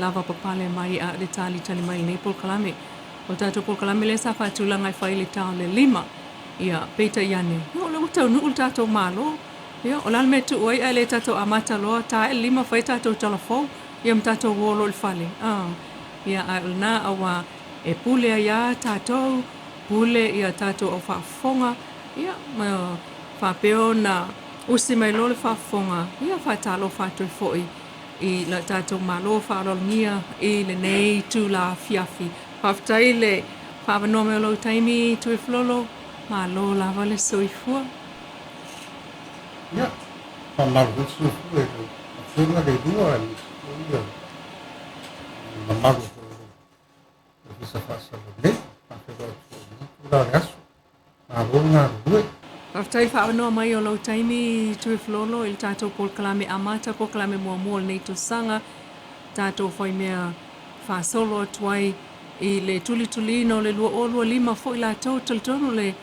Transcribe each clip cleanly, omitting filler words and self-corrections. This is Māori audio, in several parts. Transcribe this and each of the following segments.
lava papale mai a le tali mai nei polkalame. O tātou polkalame le sa whātulanga i whai le tau le 5 ia peita iane. O le utau nu tātou malo. Ia o lan me tu oi a le tātou amata loa ta e 5 whai tātou talafou. Ia mtātou wolo le whale. Ia a na awa e pule ia tātou. Pule ia tātou o whaafonga. Ia whapeo na usi mai lo le whaafonga. Ia whaatalo whātui foi. I la tātou malo whaalolngia i le nei tū la fiafi. Whaftai le whaavanoa me o lau taimi tui flolo. Malo lava le soifua. Ia, whamaru soifua e lau. Whenga le dua e ia. Mamaru e visa whaasa le. Whawhewa tū la le asu. Whaavonga rue. Whaftai whaavanoa mai o lau taimi tui flolo i tātou polkalame amata, polkalame mua nei tu sanga. Tātou whai mea whaasolo atuai i le tuli no le lua o lua 5 fo i la tau talitono le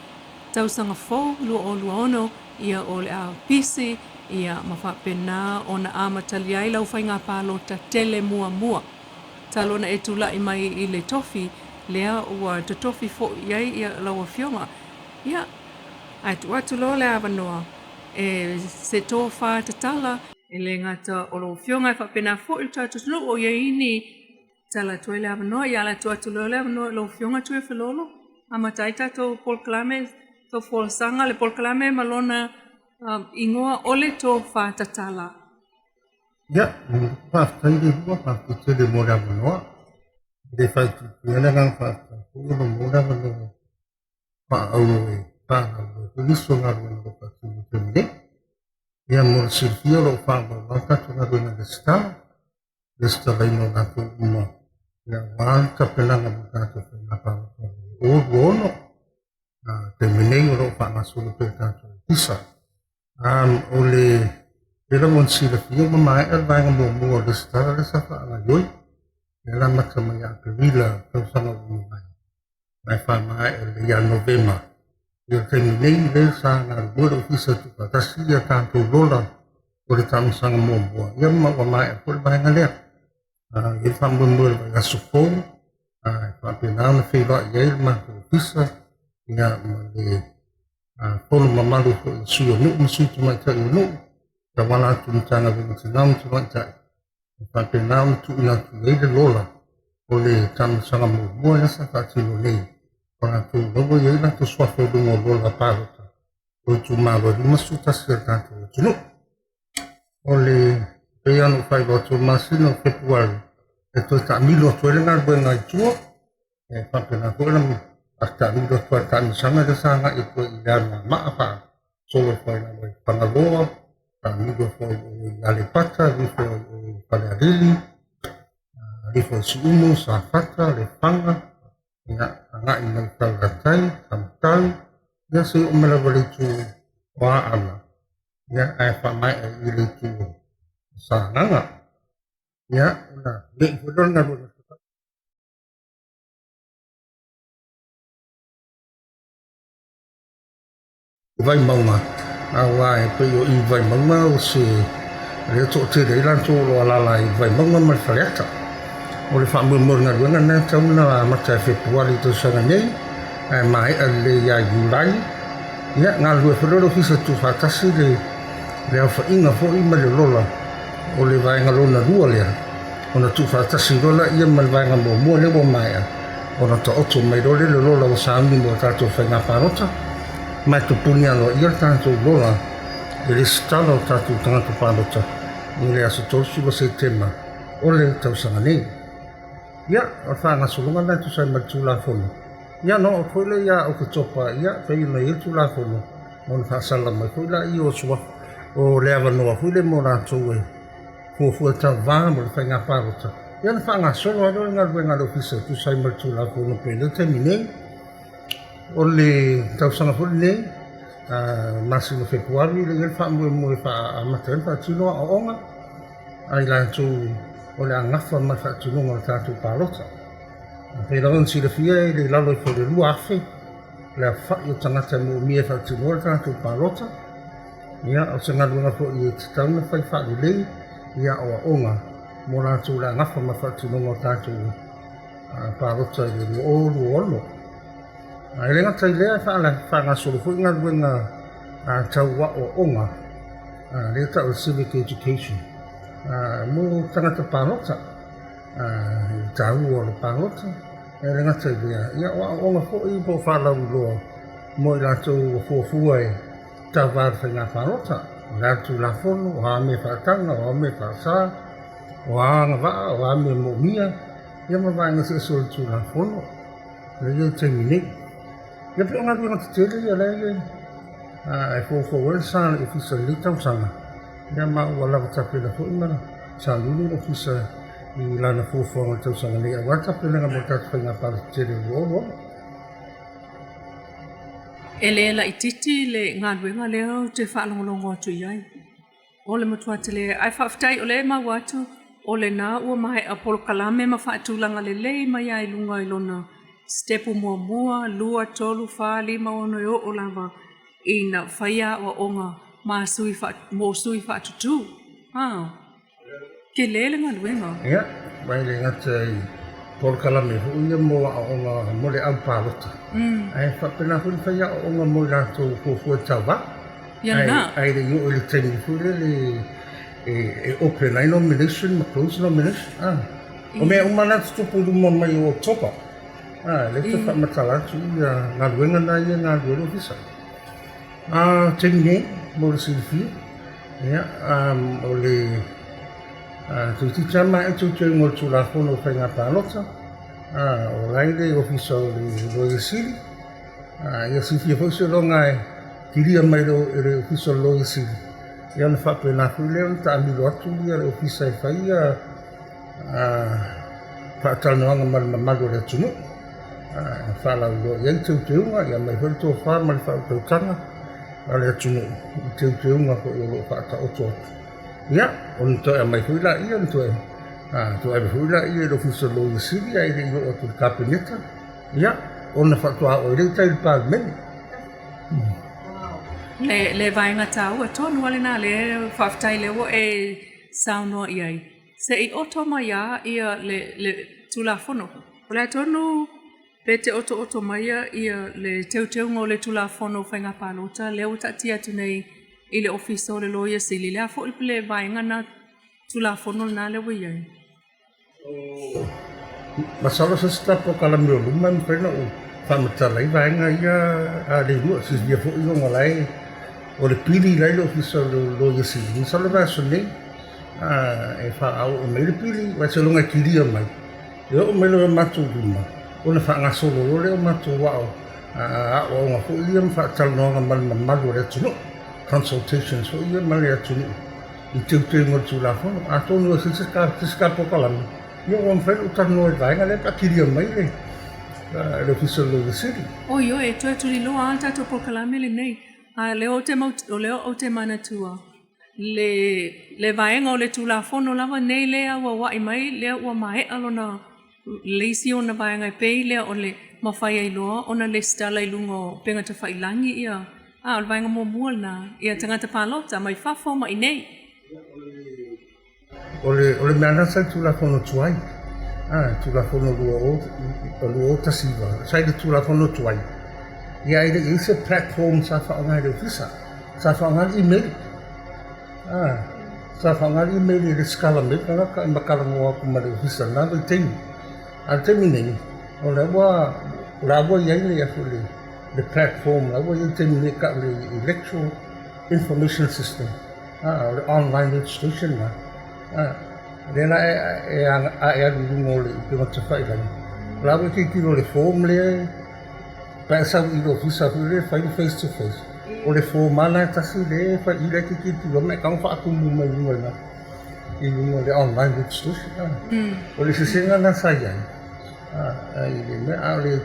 tausanga fo lua o lua ono ia o le a pisi ia mawhapena o na amatali ai lau whai ngā pālo ta tele mua. Talona e tula i mai i le tofi lea ua te tofi fo iai ia lau a fionga. Ia, ai tu atu lo le awanoa e se tō wha tatala e le ngata o lo fionga e whapena fo i tātou tunu o iaini tala tue le awanoa, ia la tua tulo le awanoa lo fionga tue whalolo. Ama taita tō polkalame, tō wholesanga le polkalame malona ingoa ole tō whātatala. Ia, whaftai le hua, whaftai le mōre awanoa. Le whaitu kuena ngang whaftai, kuena mōre awanoa. Whaauno e whaauno, kuliso ngā ruena lo whatu mōre. Ia mōre sirfia lo whaauno, whakatu ngā ruena le stala. Le stala ino ngā tō uma. Ia wānta penanga mo tātou whainga pāwaka. O ono, te menei o roa whaangasolo pe tātou pisa. O le pera mon sila fia ma mai ar vainga mua le stara le sa whaanga yoi. Ia la mata mai a perila tau sanga unu mai. Mai wha mai le ia Novema. Ia te menei le sa ngā ruora ofisa tu patasi ia tātou lola o le tāmu sanga mua. Ia ma mai a kore vainga lea. Ia whamumua le vai aso kou, whapena ana whewha i eir mako ofisa, ia ma le polo mamaru ko i sui o nuk, masui tu mai tai o nuk, ka wana atu ni tanga vina te nau tu mai tai. Whapena ana tu ina tu eire lola, o le tama sanga mua ia sa tātino nei, kona tu logo i eira tu swafo dungo lola pārota, o tu mawa rima su tasi a tātou tu nuk. O le e anu whai watu masino Februari. E toi ta milo tuere ngā rue ngai tua. E whapena koe a ta milo tuere ta misanga de sanga e toi i anu maa wha. Solo whai na wai Pangaloa, ta milo whai o Alepata, rifo o Palearili, rifo si umu, sa fata, le panga, ia anga i mai tau ratai, tamtau, ia se o mela wale tu wā ana. Ia ai whamai e i le tu sa nganga. Ya, nah, di betul nggak boleh. Vai mama, awai peyo i vai mama o se reto te reilan to lo ala i vai mama mal fareta. O le famu mo na ruanga na tau na mata Februari to sanga nei, mai ale ya Julai. Ya, ngalu e fero fisa tu fatasi le fa inga fo i ma le lola. O le vai ngalona rua lea. Ona tu whaatasi rola ia mai vainga mua le mai a. Ona ta oto mai role le lola o saami mo tātou whainga whanota. Mai tu puni alo ia tātou lola e le stala o tātou tangata whanota. Ni le aso tōsi wa se tema o le tausanga nei. Ia, o whaanga solonga nai tu sai mai tū la whono. Ia no, o koile ia o katopa ia, whai mai i tū la whono. Ona whaasala mai koila i o sua. O le awa noa huile mo rātou e. Fua ta vā mo le whainga whārota. Ia na whaanga solo aro ngā ruenga ofisa tu sai mai tū la whono pe le temi nei. O le tausanga hori nei, masino Februari, le ngel whaamue mo e wha amata e wha tinoa o onga. Ai la tū o le angafa ma wha tinoa o tātou pārota. Pei raon si le fia e le lalo i fo le rua awhi. Le a wha i o tangata mo mie wha tinoa o tātou pārota. Ia, o se ngā ruenga fo i e titauna whai wha le lei. Ia o onga Mona tu la ngafa mafatu no tatu parota de o. Ai lenga tai lea fa nga solo fu nga wenga tau wa o onga. Le ta o civic education. Mo tangata parota. Tau o parota. Ai lenga tai lea ia wa onga fo I po fa la lo mo la tu fu ai ta va fa nga parota. La tu la fono ha me fa tanga ha me fa sa. Wa wa me mo mia. Ia ma va nga se so tu la fono. Le te mini. Ia pe nga tu tele ia le ai fo wel sa e fisa litau sanga. Ia ma wala ta pe la fo ina sa lulu no fisa I la na fo nga tau sanga le wa ta pe nga mo ta pe nga pa tele wo. Ele la ititi le ngadwenga leo te whaalongolongo tu iai. O le matua te le ai whaftai o le ma watu o le na ua mahe a polo kalame ma whaatulanga le lei mai ai lunga I lona stepu mua, lua tolu whaali maono yo o lava I na whaia o onga mo sui whaatutu. Ke le ngadwenga. Ia, mai le ngata por kalame hu ia mo a onga mo le au parota. Ai whapena hu whaia o onga mo la to fu tawa. Ia na. Ai le yo le teni fu le open ai nomination ma close nomination. O mea umana tupu mo mai o topa. Le te whamatala tu ia ngadwenga na ia ngadwenga visa. Teni mo le silfi. Ia, o le tu ti chama e tu te ngol tu la fono fa nga palota o laile ofisa lo yesili ia si fi fo se longa kiria mai lo e ofisa lo yesili ia na fa pe na fule ta mi lo atu ia le ofisa fa ia fa tal no nga mal lo le tunu fa la lo ia tu nga ia mai fo to fa mal fa to tanga ale tunu tu nga ko lo fa ta o to ia on to mai fuila ia on to ai fuila ia lo fiso lo yesili ai le o to kapineta ia on fa to o le tai parmen le vai nga tau e tonu wale na le whaftai le wo e saunoa iai. Se I oto mai ia le tula fono. O le tonu pe te oto mai ia le teu ngau le tula fono whainga palota le o tatia tu nei I le ofiso le loia sili le afo le vaenga na tula fono na le wei. Masala sa sta po kalame o luma mi pena o whamatala I vaenga ia le lua si ia fo I o ngalai o le pili lai le ofiso le loia sili. Masala va so nei e wha au o mei le pili wa se longa kiria mai. E o mei le matu luma. O na wha ngasolo lo le o matu wao. O nga fo ia mwha talonga malu le tunu. Consultations so ia mali atu I te ngol tu la fono a tonu se ska po kalame yo on fe o tano e vaenga le pakiria mai le official lo city o yo e tu li lo alta to po kalame le nei a le o te mana tua le vaenga o le tu la fono lava nei le a wa mai le wa mai alona le si ona vaenga pe le o le mafai ai loa ona le stala I lungo penga te failangi ia o le vaenga mua na ia tangata palota mai whafo mai nei. O le meana sai tu la fono tuai. Tu la fono lua o tasiva. Sai le tu la fono tuai. Ia ele ise platform sa whaongai le ofisa. Sa whaongai email. Sa whaongai email le skala me kanga ka makarangoa kuma le ofisa na le temi. A temi nei. O le wa iai le afu the platform la wo te me ka le electoral information system the online registration na then I mo le ke mo tsa ila la wo ki le form le pa sa I lo fisa le face to face o le form ala ta si le fa ila ki lo me ka fa ku mo na I mo le online registration o le singa na sa ya ai me ale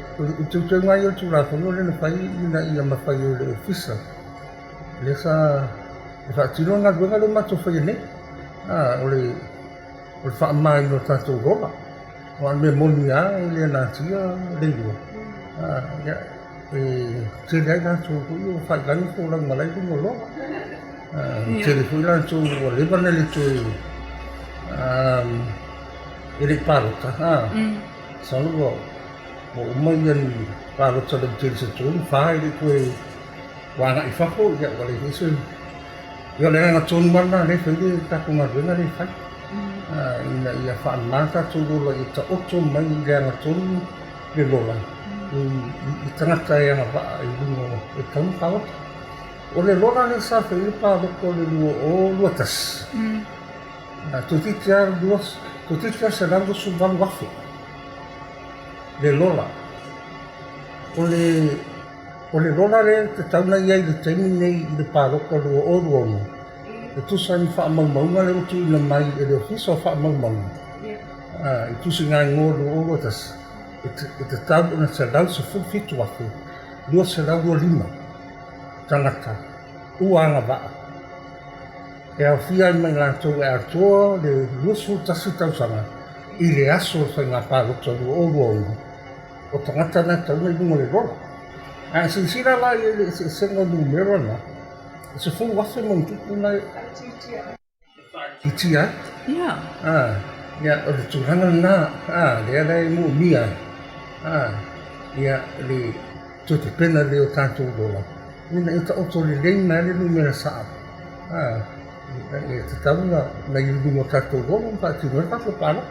tu ngai o tu la fono le fai ina ia ma fai o le ofisa le sa fa tiro na gua le mato fai ne o fa mai no tanto rola o an me monia le na tia le ro ya te dai na tu o fa gani ko la malai ko lo te le fu la tu o le bana le tu Ili parota solo mo umayan parota ng jilsa tun fa ili ko wana ifako ya wala isu yo le nga tun mana le fendi ta ko ngadena le fa ina ia fa mata tu lo ita otto mai nga tun le lola i tangata ya ba i no e tau pawa o le lola le sa fe pa ko le o luatas tutti chiar duas tutti chiar sedang subang wafi le lola o le lola le te tau na iai le taimi nei le paroko lua o lua mo e tusa ni wha maunga le utu ina mai e le ofiso wha maunga i tusi ngā ngō lua o lua tas e te tau na sedang se fulfitu wafi lua sedang lua lima tangata uanga waa e au fia mai lātou e atoa le lusu tasi tausanga i le aso whai ngā pārota lua o lua o tangata na tau nei lunga le rola. A se sira la i se senga numero na, se fu wafe mong tuku na itia. Ya, o le turanga na, le ala e mo mia. Ya, le tuti pena le o tātou rola. Ina ita oto le lei na le numera saa. E te tau na i lunga tātou rola, pa tino e tātou pāla.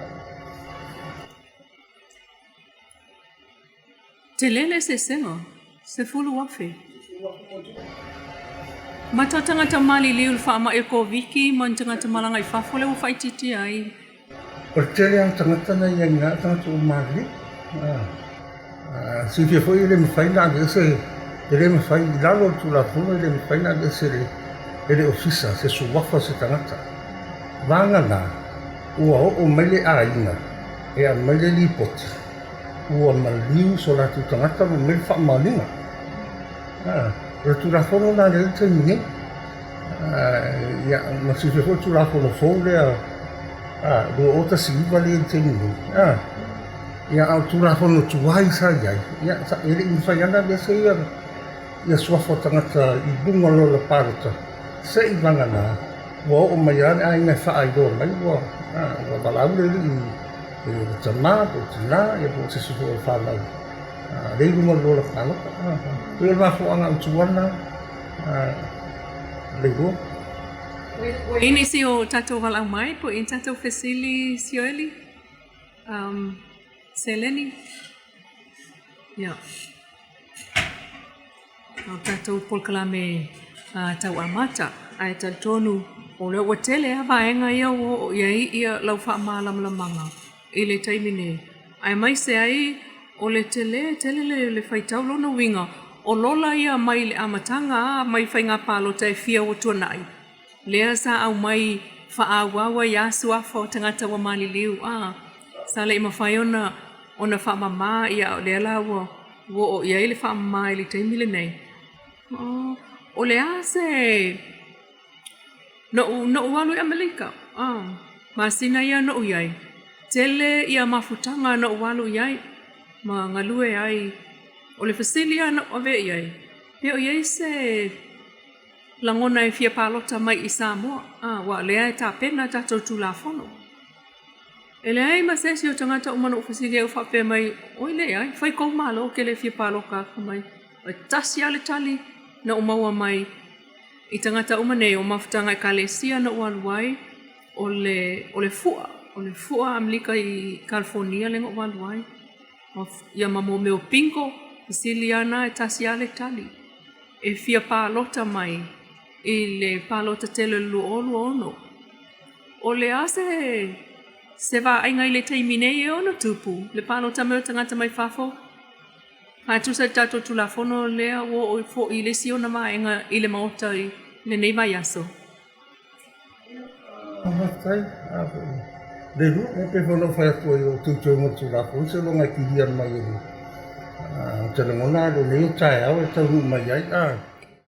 Te lele se senga, se fulu wafe. Mata tangata mali liu le whaama e ko wiki, man tangata malanga i whafole o whaititi ai. O tele ang tangata na iai ngā tangata o mali. Si fia fo i le mwhai nā gese, e le mwhai i lalo tu la funa i le mwhai nā gese le ofisa, se su wafa se tangata. Vanga nā, ua o maile a inga, e a maile li poti. Ua maliu so la tu tangata mo mele wha malinga. Ua tu la fono na le te mine. Ia, ma si fefo tu la fono fau lea. Ua ota si iwa le te mine. Ia, au tu la fono tu wai sa iai. Ia, sa ere i mwhaiana le se ia. Ia suafo tangata i bunga lo la parota. Se i vanga na. Ua o mai ane a inga wha ai do mai. Ua walau le li e tama o tina e po se sufo e whanau. Rei runga lola whanau. Pea wafo anga utuana. Rei rua. Ini si o tatou walau mai, po in tatou fesili sioeli. Seleni. Ya. O tatou polkalame tau amata. Ai tonu o le watele a vaenga ia o iai ia lau wha maalamlamanga. I le taimine. Ai mai se ai o le tele le whaitau lona winga. O lola ia mai le amatanga mai whainga palo tai fia o tuanai. Lea sa au mai whaawawa ia suafa o tangata wa mani liu. Sa le ima whaiona o na whamama ia o le lawa. Wo o iai le whamama i le taimile nei. O le ase. No walu i Amerika. Masina ia no iai. Tele ia mafutanga no walu iai. Ma ngalue ai. O le fasilia no ave iai. Peo iai se langona e fia palota mai i Samoa. Wa lea e ta pena tatou tulafono. E le ai masesi o tangata umana o fasilia u whape mai. Oi le ai. Whai kou malo ke le fia paloka mai. Tasi ale tali na umaua mai. I tangata umane o mafutanga i Kalesia na ualuai o le fua. O le fua Amerika i California lengo ualuai. Ia mamo meo pinko, Siliana e tasiale tali. E fia palota mai. I le palota tele luolu ono. O le ase se va ainga i le taimine e ono tupu. Le palota meo tangata mai fafo. Hatu sa tato tulafono lea o fo i le siona maenga i le maota i le nei mai aso. Amatai, le ru, e pe fono whai atua i o tutu mo tulafono, se longa ki hian mai e. Te ngona le nei o tae au e tau mai ai,